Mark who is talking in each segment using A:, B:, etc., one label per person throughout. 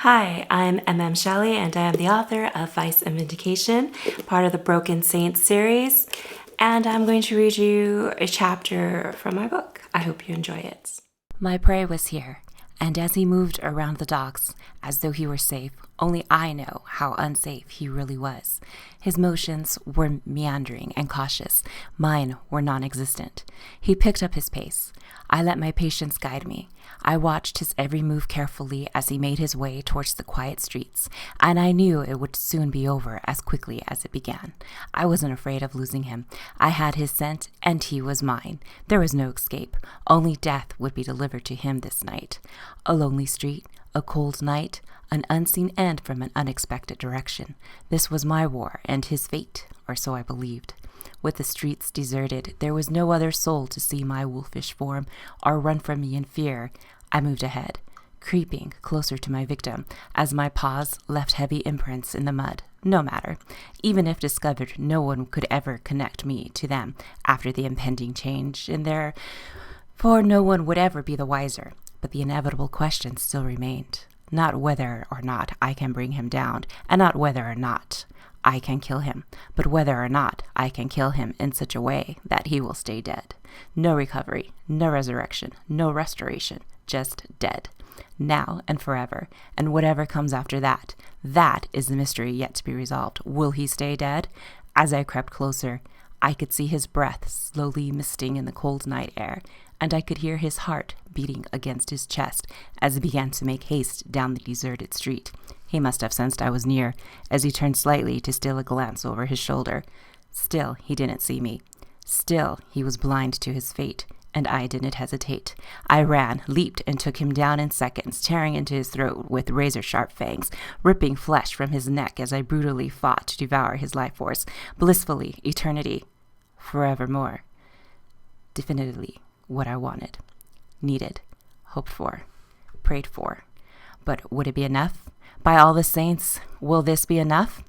A: Hi, I'm Shelley, and I am the author of Vice and Vindication, part of the Broken Saints series, and I'm going to read you a chapter from my book. I hope you enjoy it.
B: My prey was here, and as he moved around the docks, as though he were safe, only I know how unsafe he really was. His motions were meandering and cautious. Mine were non-existent. He picked up his pace. I let my patience guide me. I watched his every move carefully as he made his way towards the quiet streets, and I knew it would soon be over as quickly as it began. I wasn't afraid of losing him. I had his scent, and he was mine. There was no escape. Only death would be delivered to him this night. A lonely street, a cold night, an unseen end from an unexpected direction. This was my war and his fate, or so I believed. With the streets deserted, there was no other soul to see my wolfish form or run from me in fear. I moved ahead, creeping closer to my victim, as my paws left heavy imprints in the mud. No matter. Even if discovered, no one could ever connect me to them after the impending change in there, for no one would ever be the wiser. But the inevitable question still remained. Not whether or not I can bring him down, and not whether or not I can kill him, but whether or not I can kill him in such a way that he will stay dead. No recovery, no resurrection, no restoration, just dead. Now and forever, and whatever comes after that, that is the mystery yet to be resolved. Will he stay dead? As I crept closer, I could see his breath slowly misting in the cold night air, and I could hear his heart beating against his chest as he began to make haste down the deserted street. He must have sensed I was near, as he turned slightly to steal a glance over his shoulder. Still, he didn't see me. Still, he was blind to his fate, and I didn't hesitate. I ran, leaped, and took him down in seconds, tearing into his throat with razor-sharp fangs, ripping flesh from his neck as I brutally fought to devour his life force, blissfully, eternity, forevermore. Definitively what I wanted, needed, hoped for, prayed for. But would it be enough? By all the saints, will this be enough?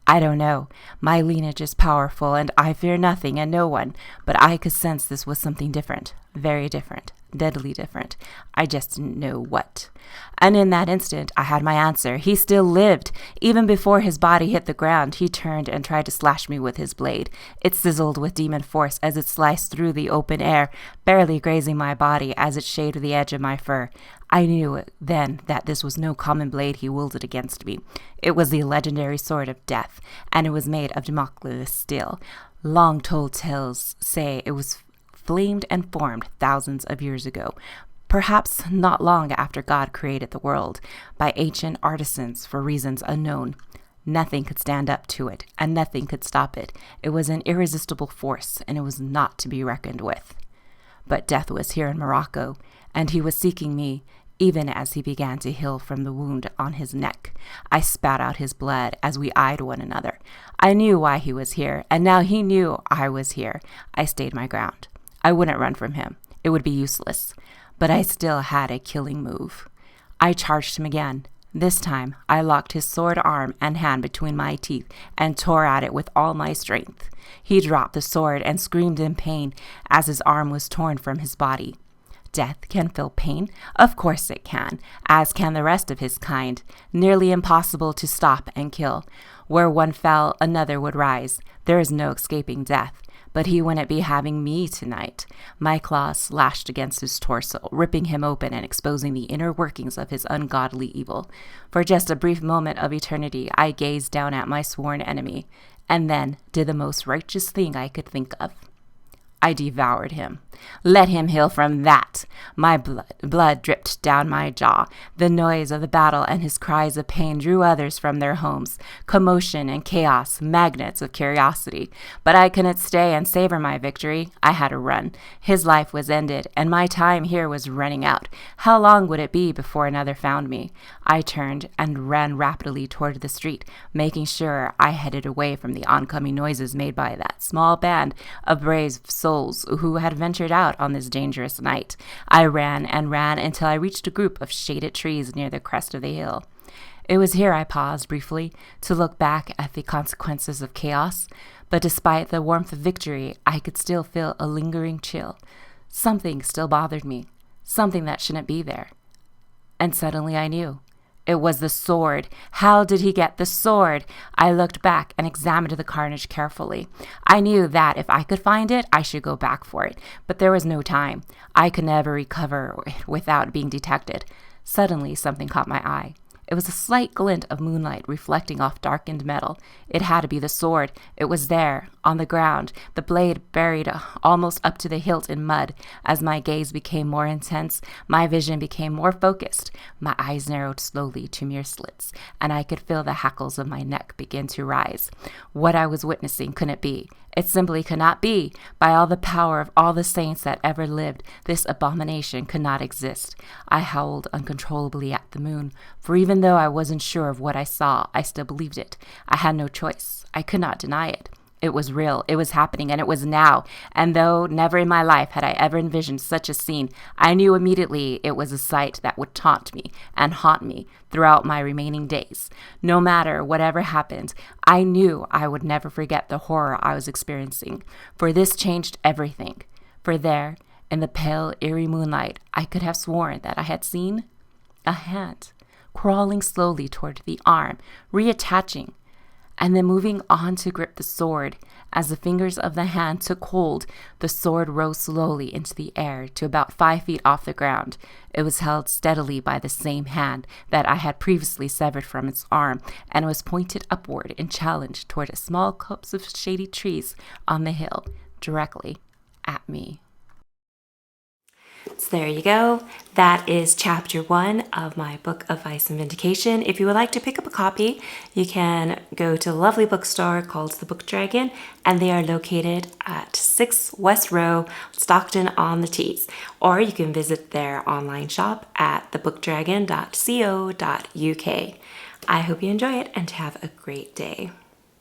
B: I don't know. My lineage is powerful, and I fear nothing and no one, but I could sense this was something different, very different, deadly different. I just didn't know what. And in that instant, I had my answer. He still lived. Even before his body hit the ground, he turned and tried to slash me with his blade. It sizzled with demon force as it sliced through the open air, barely grazing my body as it shaved the edge of my fur. I knew then that this was no common blade he wielded against me. It was the legendary sword of death, and it was made of Damocles steel. Long-told tales say it was flamed and formed thousands of years ago, perhaps not long after God created the world, by ancient artisans for reasons unknown. Nothing could stand up to it, and nothing could stop it. It was an irresistible force, and it was not to be reckoned with. But death was here in Morocco, and he was seeking me, even as he began to heal from the wound on his neck. I spat out his blood as we eyed one another. I knew why he was here, and now he knew I was here. I stayed my ground. I wouldn't run from him. It would be useless. But I still had a killing move. I charged him again. This time, I locked his sword arm and hand between my teeth and tore at it with all my strength. He dropped the sword and screamed in pain as his arm was torn from his body. Death can feel pain? Of course it can, as can the rest of his kind. Nearly impossible to stop and kill. Where one fell, another would rise. There is no escaping death. But he wouldn't be having me tonight. My claws slashed against his torso, ripping him open and exposing the inner workings of his ungodly evil. For just a brief moment of eternity, I gazed down at my sworn enemy, and then did the most righteous thing I could think of. I devoured him. Let him heal from that. My blood dripped down my jaw. The noise of the battle and his cries of pain drew others from their homes. Commotion and chaos, magnets of curiosity. But I couldn't stay and savor my victory. I had to run. His life was ended, and my time here was running out. How long would it be before another found me? I turned and ran rapidly toward the street, making sure I headed away from the oncoming noises made by that small band of brave souls who had ventured out on this dangerous night. I ran and ran until I reached a group of shaded trees near the crest of the hill. It was here I paused briefly to look back at the consequences of chaos, but despite the warmth of victory, I could still feel a lingering chill. Something still bothered me, something that shouldn't be there. And suddenly I knew. It was the sword. How did he get the sword? I looked back and examined the carnage carefully. I knew that if I could find it, I should go back for it, but there was no time. I could never recover it without being detected. Suddenly, something caught my eye. It was a slight glint of moonlight reflecting off darkened metal. It had to be the sword. It was there, on the ground, the blade buried almost up to the hilt in mud. As my gaze became more intense, my vision became more focused. My eyes narrowed slowly to mere slits, and I could feel the hackles of my neck begin to rise. What I was witnessing couldn't be. It simply could not be. By all the power of all the saints that ever lived, this abomination could not exist. I howled uncontrollably at the moon, for even though I wasn't sure of what I saw, I still believed it. I had no choice. I could not deny it. It was real, it was happening, and it was now. And though never in my life had I ever envisioned such a scene, I knew immediately it was a sight that would taunt me and haunt me throughout my remaining days. No matter whatever happened, I knew I would never forget the horror I was experiencing, for this changed everything. For there, in the pale, eerie moonlight, I could have sworn that I had seen a hand crawling slowly toward the arm, reattaching, and then moving on to grip the sword. As the fingers of the hand took hold, the sword rose slowly into the air to about 5 feet off the ground. It was held steadily by the same hand that I had previously severed from its arm, and was pointed upward in challenge toward a small copse of shady trees on the hill, directly at me.
A: So there you go. That is chapter 1 of my book of Vice and Vindication. If you would like to pick up a copy, you can go to a lovely bookstore called the Book Dragon, and they are located at 6 West Row, Stockton-on-the-Tees. Or you can visit their online shop at thebookdragon.co.uk. I hope you enjoy it and have a great day.